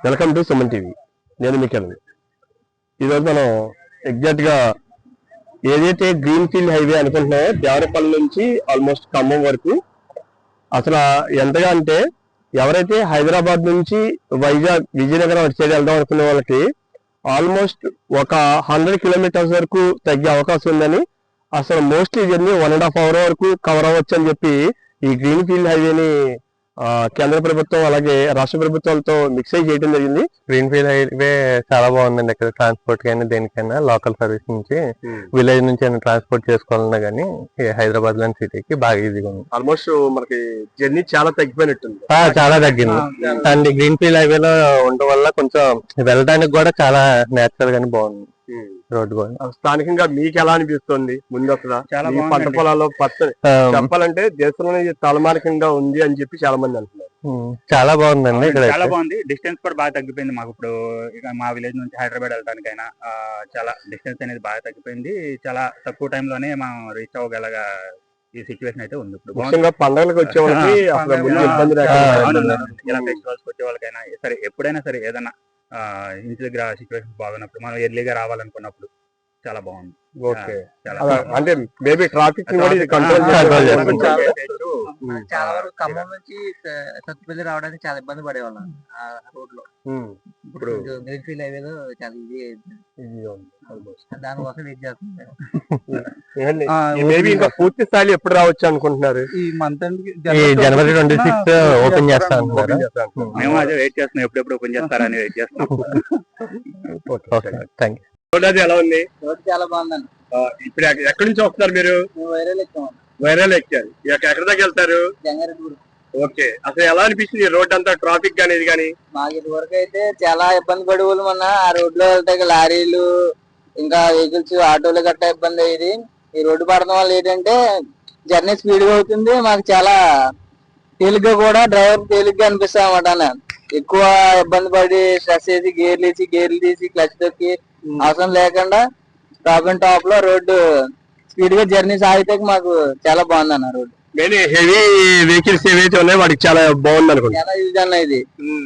Welcome to Suman TV. నేను మీ కిరణ్. ఈరోజు మనం ఎగ్జాక్ట్గా ఏదైతే గ్రీన్ ఫీల్డ్ హైవే అనుకుంటున్నామో దేవరపల్లి నుంచి ఆల్మోస్ట్ ఖమ్మం వరకు అసలు ఎంతగా అంటే ఎవరైతే హైదరాబాద్ నుంచి వైజాగ్ విజయనగరం అటు సైడ్ వెళ్దాం అనుకునే వాళ్ళకి ఆల్మోస్ట్ ఒక 100 కిలోమీటర్స్ వరకు తగ్గే అవకాశం ఉందని, అసలు మోస్ట్లీ జర్నీ 1.5 hour వరకు కవర్ అవ్వచ్చు అని చెప్పి ఈ గ్రీన్ ఫీల్డ్ హైవేని కేంద్ర ప్రభుత్వం అలాగే రాష్ట్ర ప్రభుత్వాలతో మిక్స్ అయి చేయడం జరిగింది. గ్రీన్ ఫీల్డ్ హైవే చాలా బాగుందండి. ఇక్కడ ట్రాన్స్పోర్ట్ కైనా దేనికైనా లోకల్ సర్వీస్ నుంచి విలేజ్ నుంచి అయినా ట్రాన్స్పోర్ట్ చేసుకోవాలన్నా కానీ హైదరాబాద్ లోని సిటీకి బాగా ఈజీగా ఉంది. ఆల్మోస్ట్ మనకి జర్నీ చాలా తగ్గిపోయినట్టుంది. చాలా తగ్గింది. అండ్ గ్రీన్ ఫీల్డ్ హైవే లో ఉండడం వల్ల కొంచెం వెళ్ళడానికి కూడా చాలా నేచురల్ గానీ బాగుంది రోడ్డు కూడా. స్థానికంగా మీకు ఎలా అనిపిస్తుంది? ముందు అసలు పంట పొలాల్లో పచ్చని చెప్పాలంటే దేశంలోనే తలమానికంగా ఉంది అని చెప్పి చాలా మంది అంటున్నారు. చాలా బాగుందండి. ఇక్కడ చాలా బాగుంది. డిస్టెన్స్ కూడా బాగా తగ్గిపోయింది మాకు. ఇప్పుడు ఇక మా విలేజ్ నుంచి హైదరాబాద్ వెళ్ళడానికైనా చాలా డిస్టెన్స్ అనేది బాగా తగ్గిపోయింది. చాలా తక్కువ టైం లోనే మనం రీచ్ అవ్వగలగా ఈ సిచ్యువేషన్ అయితే ఉంది. ఇప్పుడు పండుగలకు వచ్చే వాళ్ళకి ఇలా ఫెస్టివల్స్ వచ్చే వాళ్ళకైనా సరే, ఎప్పుడైనా సరే ఏదైనా ఇంటి దగ్గర సిచ్యువేషన్ బాగున్నప్పుడు మనం ఎర్లీగా రావాలనుకున్నప్పుడు చాలా బాగుంది. ఓకే, అంటే మేబీ ట్రాఫిక్ కంట్రోల్ చాలా వరకు ఖమ్మం నుంచి సత్తుపల్లి రావడానికి చాలా ఇబ్బంది పడేవాళ్ళం ఆ రోడ్ లో. ఇప్పుడు గ్రీన్ ఫీల్డ్ హైవేలో చాలా ఈజీ దానికోసం వెయిట్ చేస్తున్నాం. మేబీ ఇంకా పూర్తి స్థాయిలో ఎప్పుడు రావచ్చు అనుకుంటున్నారు? ఈ మంత్ జనవరి 26 ఓపెన్ చేస్తాం. మేము అదే వెయిట్ చేస్తున్నాం, ఎప్పుడెప్పుడు ఓపెన్ చేస్తారని వెయిట్ చేస్తున్నాం. Thank you. రోడ్ ఎలా ఉంది? రోడ్ చాలా బాగుందండి. ఇప్పుడు ఎక్కడి నుంచి వస్తున్నారు మీరు? వైరల్ ఎక్కారు. ఎక్కడి దాకా వెళ్తారు? జంగారెడ్డి. ఓకే, అసలు ఎలా అనిపిస్తుంది రోడ్ అంతా ట్రాఫిక్ అనేది? కానీ మాకు ఇది వరకు అయితే చాలా ఇబ్బంది పడే వాళ్ళం అన్న. ఆ రోడ్ లో వెళ్తే లారీలు ఇంకా వెహికల్స్ ఆటోలు గట్టా ఇబ్బంది అయ్యేది. ఈ రోడ్డు పడడం వల్ల ఏంటంటే జర్నీ స్పీడ్ గా అవుతుంది. మాకు చాలా తేలిగ్గా కూడా డ్రైవర్ తేలిగ్గా అనిపిస్తాయి అన్నమాట. ఎక్కువ ఇబ్బంది పడి స్ట్రెస్ చేసి గేర్లు తీసి క్లచ్ తొక్కి అవసరం లేకుండా టాప్ అండ్ టాప్ లో రోడ్డు స్పీడ్ గా జర్నీ సాగితే మాకు చాలా బాగుంది అన్న. రోడ్డు హెవీ వెహికల్స్ ఏవైతే ఉన్నాయో వాటికి చాలా బాగుంది అనుకుంటా. చాలా యూజ్ అన్న ఇది.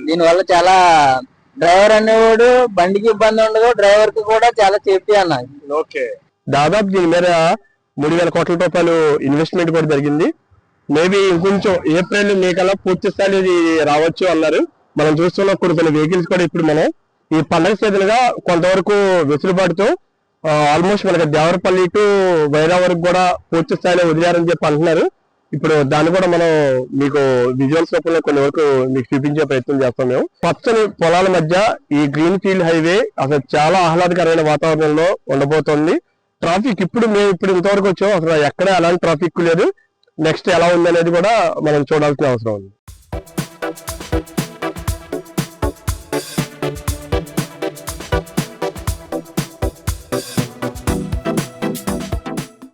దీని వల్ల చాలా డ్రైవర్ అనేవాడు బండికి ఇబ్బంది ఉండదు, డ్రైవర్ కి కూడా చాలా సేఫ్టీ అన్న. ఓకే, దాదాపు దీని మీద 3,000 కోట్ల రూపాయలు ఇన్వెస్ట్మెంట్ కూడా జరిగింది. మేబీ ఇంకొంచెం ఏప్రిల్ మే కల్లా పూర్తి స్థాయి ఇది రావచ్చు అన్నారు. మనం చూస్తున్న కొన్ని వెహికల్స్ కూడా ఇప్పుడు మనం ఈ పండగ సీజన్ గా కొంతవరకు వెసులుబాటుతో ఆల్మోస్ట్ మనకి దేవరపల్లి టు వైరా వరకు కూడా పూర్తి స్థాయిలో వదిలేరని చెప్పి అంటున్నారు. ఇప్పుడు దాన్ని కూడా మనం మీకు విజువల్స్ రూపంలో కొన్ని వరకు మీకు చూపించే ప్రయత్నం చేస్తాం. మేము పచ్చని పొలాల మధ్య ఈ గ్రీన్ ఫీల్డ్ హైవే అసలు చాలా ఆహ్లాదకరమైన వాతావరణంలో ఉండబోతోంది. ట్రాఫిక్ ఇప్పుడు ఇంతవరకు వచ్చాం, అసలు ఎక్కడ ఎలాంటి ట్రాఫిక్ లేదు. నెక్స్ట్ ఎలా ఉంది అనేది కూడా మనం చూడాల్సిన అవసరం ఉంది.